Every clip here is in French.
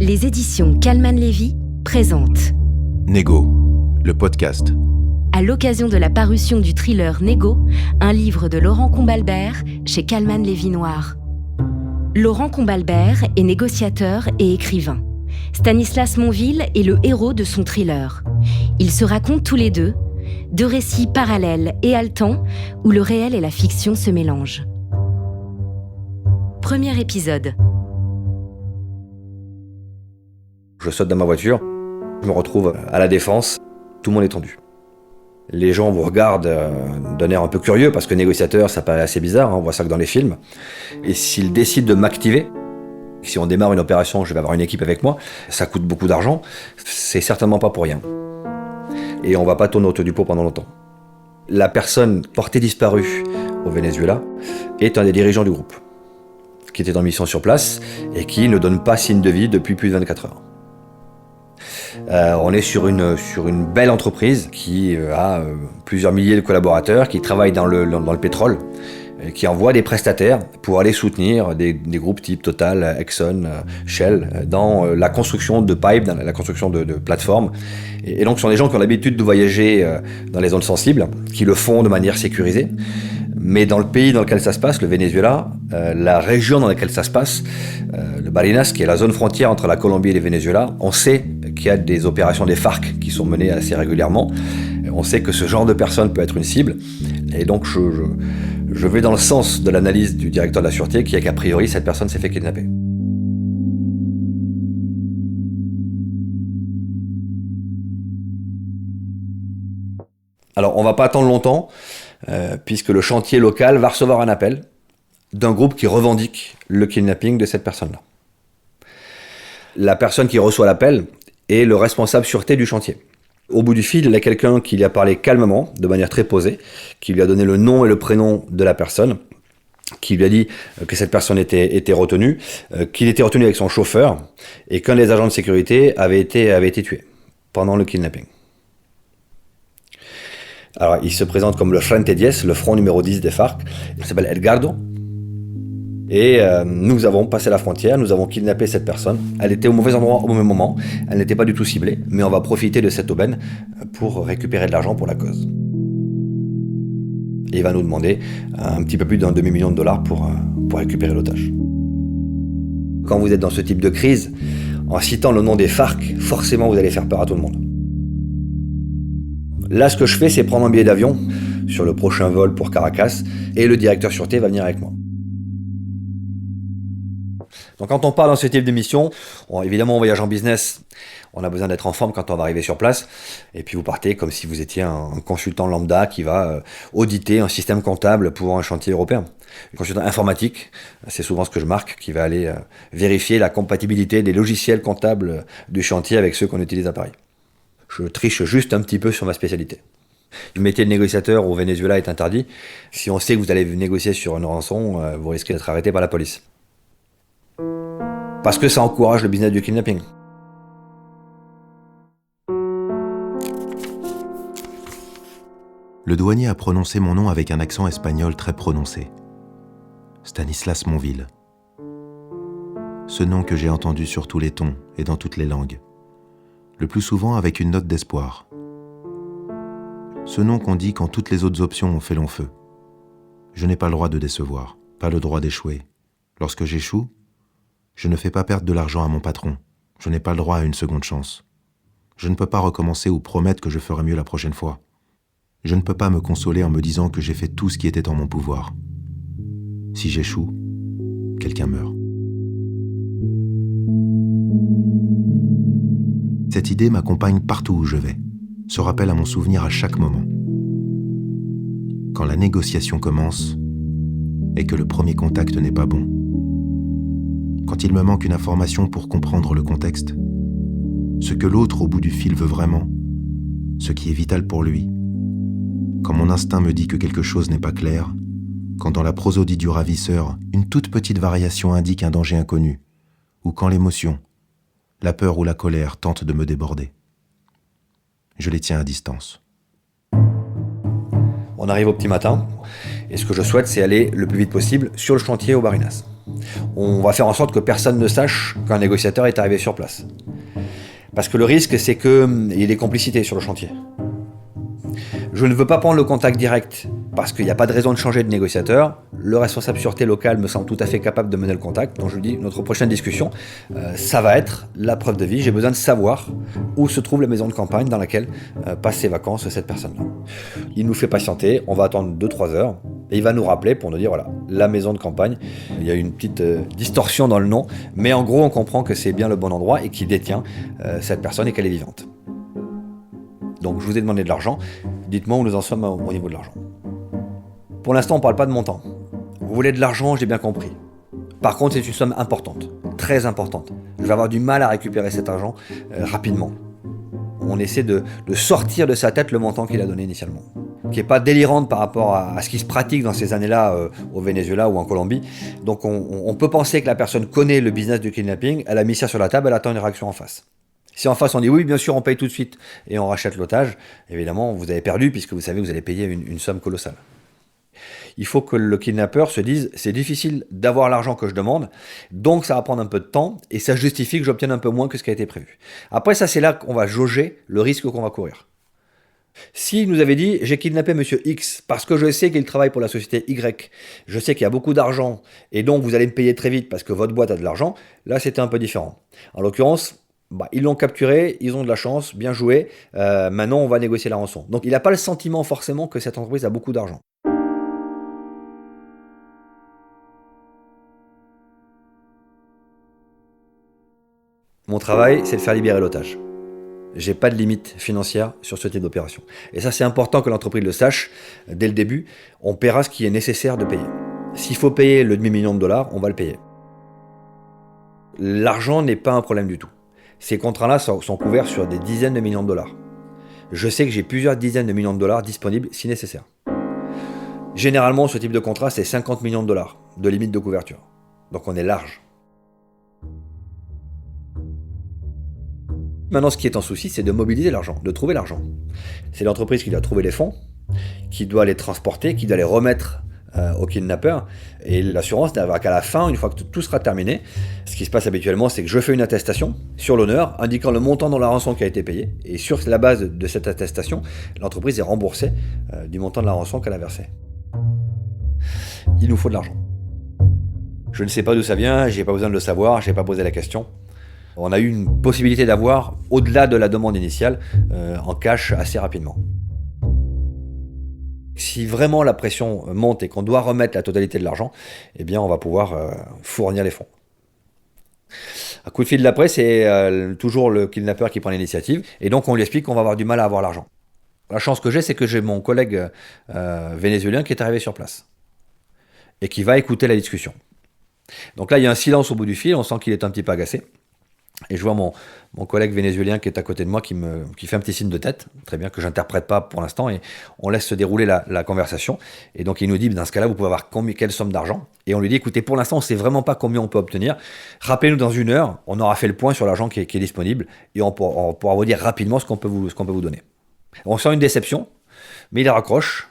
Les éditions Kalman Levy présentent Négo, le podcast. À l'occasion de la parution du thriller Négo, un livre de Laurent Combalbert chez Kalman Levy Noir. Laurent Combalbert est négociateur et écrivain. Stanislas Monville est le héros de son thriller. Ils se racontent tous les deux récits parallèles et haletants où le réel et la fiction se mélangent. Premier épisode. Je saute dans ma voiture, je me retrouve à la Défense, tout le monde est tendu. Les gens vous regardent d'un air un peu curieux parce que négociateur, ça paraît assez bizarre, on voit ça que dans les films. Et s'ils décident de m'activer, si on démarre une opération, je vais avoir une équipe avec moi, ça coûte beaucoup d'argent, c'est certainement pas pour rien. Et on va pas tourner autour du pot pendant longtemps. La personne portée disparue au Venezuela est un des dirigeants du groupe, qui était en mission sur place et qui ne donne pas signe de vie depuis plus de 24 heures. On est sur une belle entreprise qui a plusieurs milliers de collaborateurs, qui travaillent dans le pétrole, qui envoie des prestataires pour aller soutenir des groupes type Total, Exxon, Shell, dans la construction de pipes, dans la construction de plateformes. Et donc ce sont des gens qui ont l'habitude de voyager dans les zones sensibles, qui le font de manière sécurisée. Mais dans le pays dans lequel ça se passe, le Venezuela, la région dans laquelle ça se passe, le Barinas, qui est la zone frontière entre la Colombie et le Venezuela, on sait qu'il y a des opérations des FARC qui sont menées assez régulièrement. On sait que ce genre de personne peut être une cible. Et donc je vais dans le sens de l'analyse du directeur de la sûreté qui est qu'a priori cette personne s'est fait kidnapper. Alors on va pas attendre longtemps puisque le chantier local va recevoir un appel d'un groupe qui revendique le kidnapping de cette personne-là. La personne qui reçoit l'appel est le responsable sûreté du chantier. Au bout du fil, il y a quelqu'un qui lui a parlé calmement, de manière très posée, qui lui a donné le nom et le prénom de la personne, qui lui a dit que cette personne était retenue, qu'il était retenu avec son chauffeur, et qu'un des agents de sécurité avait été tué pendant le kidnapping. Alors, il se présente comme le Frente 10, le front numéro 10 des FARC. Il s'appelle Edgardo. Et nous avons passé la frontière, nous avons kidnappé cette personne. Elle était au mauvais endroit au mauvais moment, elle n'était pas du tout ciblée, mais on va profiter de cette aubaine pour récupérer de l'argent pour la cause. Et il va nous demander un petit peu plus d'un demi-million de dollars pour récupérer l'otage. Quand vous êtes dans ce type de crise, en citant le nom des FARC, forcément vous allez faire peur à tout le monde. Là, ce que je fais, c'est prendre un billet d'avion sur le prochain vol pour Caracas, et le directeur sûreté va venir avec moi. Donc quand on part dans ce type de mission, évidemment on voyage en business, on a besoin d'être en forme quand on va arriver sur place, et puis vous partez comme si vous étiez un consultant lambda qui va auditer un système comptable pour un chantier européen. Un consultant informatique, c'est souvent ce que je marque, qui va aller vérifier la compatibilité des logiciels comptables du chantier avec ceux qu'on utilise à Paris. Je triche juste un petit peu sur ma spécialité. Le métier de négociateur au Venezuela est interdit. Si on sait que vous allez négocier sur une rançon, vous risquez d'être arrêté par la police. Parce que ça encourage le business du kidnapping. Le douanier a prononcé mon nom avec un accent espagnol très prononcé. Stanislas Monville. Ce nom que j'ai entendu sur tous les tons et dans toutes les langues. Le plus souvent avec une note d'espoir. Ce nom qu'on dit quand toutes les autres options ont fait long feu. Je n'ai pas le droit de décevoir, pas le droit d'échouer. Lorsque j'échoue, je ne fais pas perdre de l'argent à mon patron. Je n'ai pas le droit à une seconde chance. Je ne peux pas recommencer ou promettre que je ferai mieux la prochaine fois. Je ne peux pas me consoler en me disant que j'ai fait tout ce qui était en mon pouvoir. Si j'échoue, quelqu'un meurt. Cette idée m'accompagne partout où je vais, se rappelle à mon souvenir à chaque moment. Quand la négociation commence et que le premier contact n'est pas bon, quand il me manque une information pour comprendre le contexte, ce que l'autre au bout du fil veut vraiment, ce qui est vital pour lui, quand mon instinct me dit que quelque chose n'est pas clair, quand dans la prosodie du ravisseur, une toute petite variation indique un danger inconnu, ou quand l'émotion, la peur ou la colère tentent de me déborder. Je les tiens à distance. On arrive au petit matin, et ce que je souhaite, c'est aller le plus vite possible sur le chantier au Barinas. On va faire en sorte que personne ne sache qu'un négociateur est arrivé sur place. Parce que le risque, c'est qu'il y ait des complicités sur le chantier. Je ne veux pas prendre le contact direct parce qu'il n'y a pas de raison de changer de négociateur. Le responsable sûreté locale me semble tout à fait capable de mener le contact. Donc je dis, notre prochaine discussion, ça va être la preuve de vie. J'ai besoin de savoir où se trouve la maison de campagne dans laquelle passe ses vacances cette personne-là. Il nous fait patienter, on va attendre 2-3 heures. Et il va nous rappeler pour nous dire, voilà, la maison de campagne. Il y a une petite distorsion dans le nom. Mais en gros, on comprend que c'est bien le bon endroit et qu'il détient cette personne et qu'elle est vivante. Donc je vous ai demandé de l'argent, dites-moi où nous en sommes au niveau de l'argent. Pour l'instant, on ne parle pas de montant. Vous voulez de l'argent, j'ai bien compris. Par contre, c'est une somme importante, très importante. Je vais avoir du mal à récupérer cet argent rapidement. On essaie de sortir de sa tête le montant qu'il a donné initialement, qui n'est pas délirante par rapport à ce qui se pratique dans ces années-là au Venezuela ou en Colombie. Donc on peut penser que la personne connaît le business du kidnapping, elle a mis ça sur la table, elle attend une réaction en face. Si en face on dit oui, bien sûr, on paye tout de suite et on rachète l'otage, évidemment, vous avez perdu puisque vous savez que vous allez payer une somme colossale. Il faut que le kidnappeur se dise, c'est difficile d'avoir l'argent que je demande, donc ça va prendre un peu de temps et ça justifie que j'obtienne un peu moins que ce qui a été prévu. Après ça, c'est là qu'on va jauger le risque qu'on va courir. Si nous avait dit, j'ai kidnappé monsieur X parce que je sais qu'il travaille pour la société Y, je sais qu'il y a beaucoup d'argent et donc vous allez me payer très vite parce que votre boîte a de l'argent, là c'était un peu différent. En l'occurrence, ils l'ont capturé, ils ont de la chance, bien joué, maintenant on va négocier la rançon. Donc il n'a pas le sentiment forcément que cette entreprise a beaucoup d'argent. Mon travail, c'est de faire libérer l'otage. J'ai pas de limite financière sur ce type d'opération. Et ça, c'est important que l'entreprise le sache dès le début. On paiera ce qui est nécessaire de payer. S'il faut payer le demi-million de dollars, on va le payer. L'argent n'est pas un problème du tout. Ces contrats-là sont couverts sur des dizaines de millions de dollars. Je sais que j'ai plusieurs dizaines de millions de dollars disponibles si nécessaire. Généralement, ce type de contrat, c'est 50 millions de dollars de limite de couverture. Donc on est large. Maintenant, ce qui est en souci, c'est de mobiliser l'argent, de trouver l'argent. C'est l'entreprise qui doit trouver les fonds, qui doit les transporter, qui doit les remettre au kidnappeur. Et l'assurance n'arrivera qu'à la fin, une fois que tout sera terminé. Ce qui se passe habituellement, c'est que je fais une attestation sur l'honneur, indiquant le montant dans la rançon qui a été payée. Et sur la base de cette attestation, l'entreprise est remboursée du montant de la rançon qu'elle a versé. Il nous faut de l'argent. Je ne sais pas d'où ça vient, j'ai pas besoin de le savoir, j'ai pas posé la question. On a eu une possibilité d'avoir, au-delà de la demande initiale, en cash assez rapidement. Si vraiment la pression monte et qu'on doit remettre la totalité de l'argent, eh bien on va pouvoir fournir les fonds. Un coup de fil d'après, c'est toujours le kidnappeur qui prend l'initiative, et donc on lui explique qu'on va avoir du mal à avoir l'argent. La chance que j'ai, c'est que j'ai mon collègue vénézuélien qui est arrivé sur place, et qui va écouter la discussion. Donc là, il y a un silence au bout du fil, on sent qu'il est un petit peu agacé. Et je vois mon collègue vénézuélien qui est à côté de moi qui fait un petit signe de tête, très bien, que j'interprète pas pour l'instant, et on laisse se dérouler la conversation. Et donc il nous dit, dans ce cas-là, vous pouvez avoir quelle somme d'argent? Et on lui dit, écoutez, pour l'instant, on sait vraiment pas combien on peut obtenir. Rappelez-nous dans 1 heure, on aura fait le point sur l'argent qui est disponible, et on pourra vous dire rapidement ce qu'on peut vous donner. On sent une déception, mais il raccroche.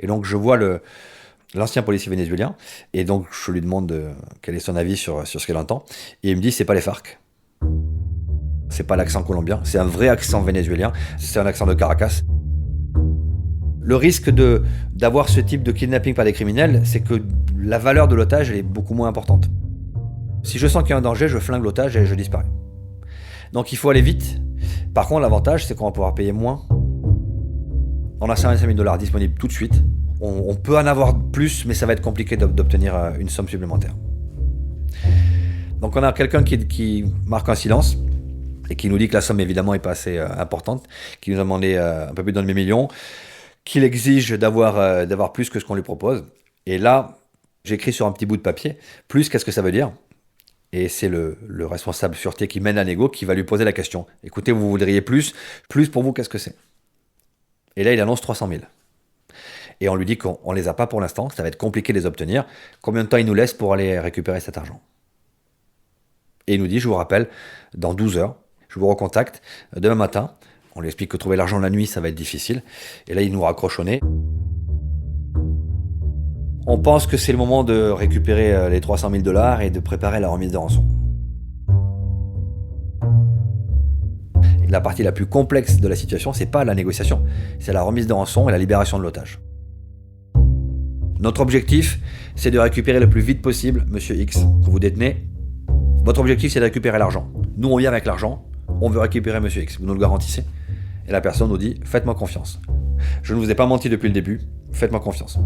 Et donc je vois l'ancien policier vénézuélien, et donc je lui demande quel est son avis sur ce qu'elle entend, et il me dit, c'est pas les FARC. C'est pas l'accent colombien, c'est un vrai accent vénézuélien, c'est un accent de Caracas. Le risque d'avoir ce type de kidnapping par des criminels, c'est que la valeur de l'otage elle est beaucoup moins importante. Si je sens qu'il y a un danger, je flingue l'otage et je disparais. Donc il faut aller vite. Par contre, l'avantage, c'est qu'on va pouvoir payer moins. On a 55 000 $ disponibles tout de suite. On peut en avoir plus, mais ça va être compliqué d'obtenir une somme supplémentaire. Donc on a quelqu'un qui marque un silence et qui nous dit que la somme évidemment n'est pas assez importante, qui nous a demandé un peu plus d'un demi-million, qu'il exige d'avoir plus que ce qu'on lui propose. Et là, j'écris sur un petit bout de papier, plus qu'est-ce que ça veut dire? Et c'est le responsable sûreté qui mène la négo qui va lui poser la question. Écoutez, vous voudriez plus pour vous, qu'est-ce que c'est? Et là, il annonce 300 000. Et on lui dit qu'on ne les a pas pour l'instant, ça va être compliqué de les obtenir. Combien de temps il nous laisse pour aller récupérer cet argent? Et il nous dit, je vous rappelle, dans 12 heures, je vous recontacte demain matin. On lui explique que trouver l'argent la nuit, ça va être difficile. Et là, il nous raccroche au nez. On pense que c'est le moment de récupérer les 300 000 $ et de préparer la remise de rançon. La partie la plus complexe de la situation, c'est pas la négociation, c'est la remise de rançon et la libération de l'otage. Notre objectif, c'est de récupérer le plus vite possible Monsieur X que vous détenez. Votre objectif, c'est de récupérer l'argent. Nous, on vient avec l'argent, on veut récupérer Monsieur X, vous nous le garantissez. Et la personne nous dit, faites-moi confiance. Je ne vous ai pas menti depuis le début, faites-moi confiance.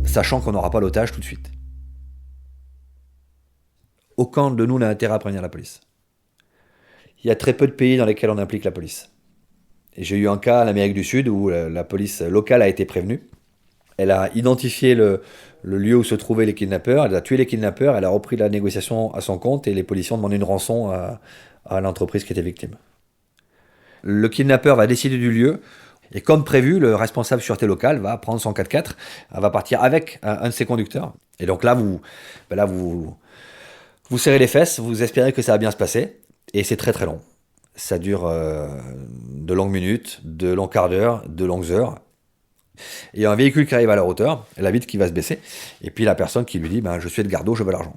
Sachant qu'on n'aura pas l'otage tout de suite. Aucun de nous n'a intérêt à prévenir la police. Il y a très peu de pays dans lesquels on implique la police. Et j'ai eu un cas en Amérique du Sud où la police locale a été prévenue. Elle a identifié le lieu où se trouvaient les kidnappeurs, elle a tué les kidnappeurs, elle a repris la négociation à son compte et les policiers ont demandé une rançon à l'entreprise qui était victime. Le kidnappeur va décider du lieu et comme prévu, le responsable sûreté locale va prendre son 4x4, elle va partir avec un de ses conducteurs. Et donc là, vous serrez les fesses, vous espérez que ça va bien se passer. Et c'est très très long. Ça dure de longues minutes, de longs quarts d'heure, de longues heures. Et il y a un véhicule qui arrive à leur hauteur, la vitre qui va se baisser, et puis la personne qui lui dit « je suis Edgardo, je veux l'argent ».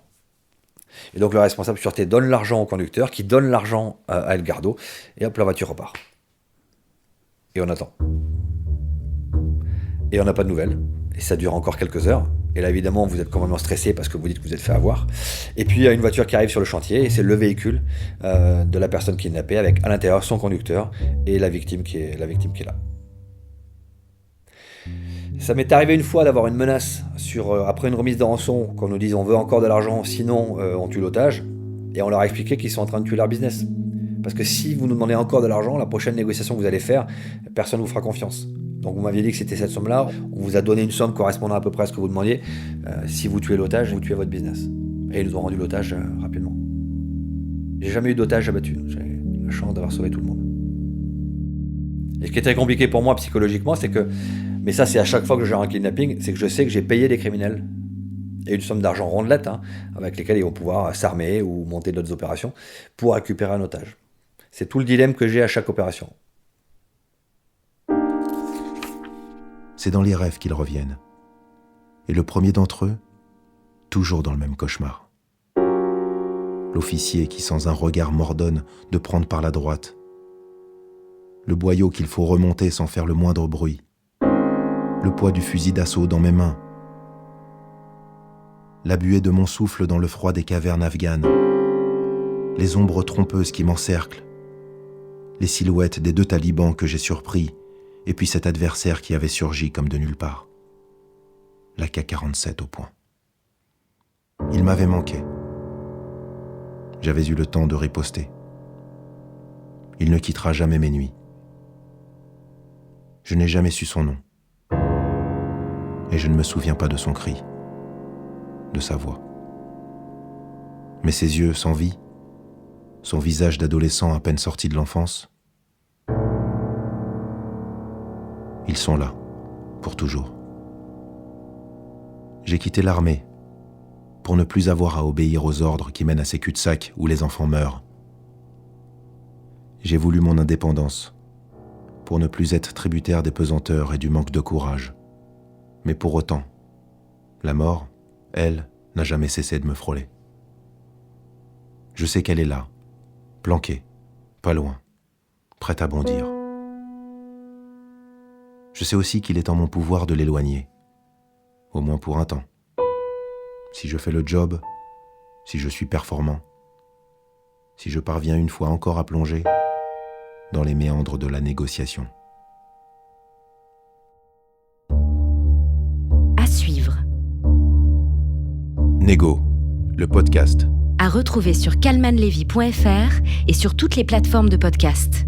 Et donc le responsable de sûreté donne l'argent au conducteur, qui donne l'argent à Edgardo, et hop, la voiture repart. Et on attend. Et on n'a pas de nouvelles. Et ça dure encore quelques heures. Et là, évidemment, vous êtes complètement stressé parce que vous dites que vous êtes fait avoir. Et puis, il y a une voiture qui arrive sur le chantier et c'est le véhicule de la personne kidnappée avec à l'intérieur son conducteur et la victime qui est là. Ça m'est arrivé une fois d'avoir une menace après une remise de rançon, qu'on nous dise on veut encore de l'argent, sinon on tue l'otage. Et on leur a expliqué qu'ils sont en train de tuer leur business. Parce que si vous nous demandez encore de l'argent, la prochaine négociation que vous allez faire, personne ne vous fera confiance. Donc vous m'aviez dit que c'était cette somme-là, on vous a donné une somme correspondant à peu près à ce que vous demandiez. Si vous tuez l'otage, vous tuez votre business. Et ils nous ont rendu l'otage rapidement. J'ai jamais eu d'otage abattu, j'ai la chance d'avoir sauvé tout le monde. Et ce qui est très compliqué pour moi psychologiquement, c'est que, mais ça c'est à chaque fois que je gère un kidnapping, c'est que je sais que j'ai payé des criminels, et une somme d'argent rondelette, avec lesquelles ils vont pouvoir s'armer ou monter d'autres opérations pour récupérer un otage. C'est tout le dilemme que j'ai à chaque opération. C'est dans les rêves qu'ils reviennent. Et le premier d'entre eux, toujours dans le même cauchemar. L'officier qui, sans un regard, m'ordonne de prendre par la droite. Le boyau qu'il faut remonter sans faire le moindre bruit. Le poids du fusil d'assaut dans mes mains. La buée de mon souffle dans le froid des cavernes afghanes. Les ombres trompeuses qui m'encerclent. Les silhouettes des 2 talibans que j'ai surpris. Et puis cet adversaire qui avait surgi comme de nulle part. La K-47 au point. Il m'avait manqué. J'avais eu le temps de riposter. Il ne quittera jamais mes nuits. Je n'ai jamais su son nom. Et je ne me souviens pas de son cri, de sa voix. Mais ses yeux sans vie, son visage d'adolescent à peine sorti de l'enfance, ils sont là, pour toujours. J'ai quitté l'armée pour ne plus avoir à obéir aux ordres qui mènent à ces cul-de-sac où les enfants meurent. J'ai voulu mon indépendance pour ne plus être tributaire des pesanteurs et du manque de courage. Mais pour autant, la mort, elle, n'a jamais cessé de me frôler. Je sais qu'elle est là, planquée, pas loin, prête à bondir. Je sais aussi qu'il est en mon pouvoir de l'éloigner, au moins pour un temps. Si je fais le job, si je suis performant, si je parviens une fois encore à plonger dans les méandres de la négociation. À suivre. Négo, le podcast. À retrouver sur kalmanlevy.fr et sur toutes les plateformes de podcast.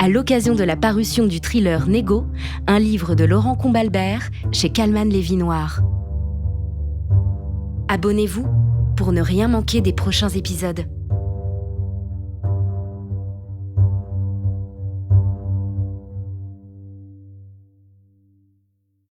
À l'occasion de la parution du thriller Négo, un livre de Laurent Combalbert chez Calman Lévy-Noir. Abonnez-vous pour ne rien manquer des prochains épisodes.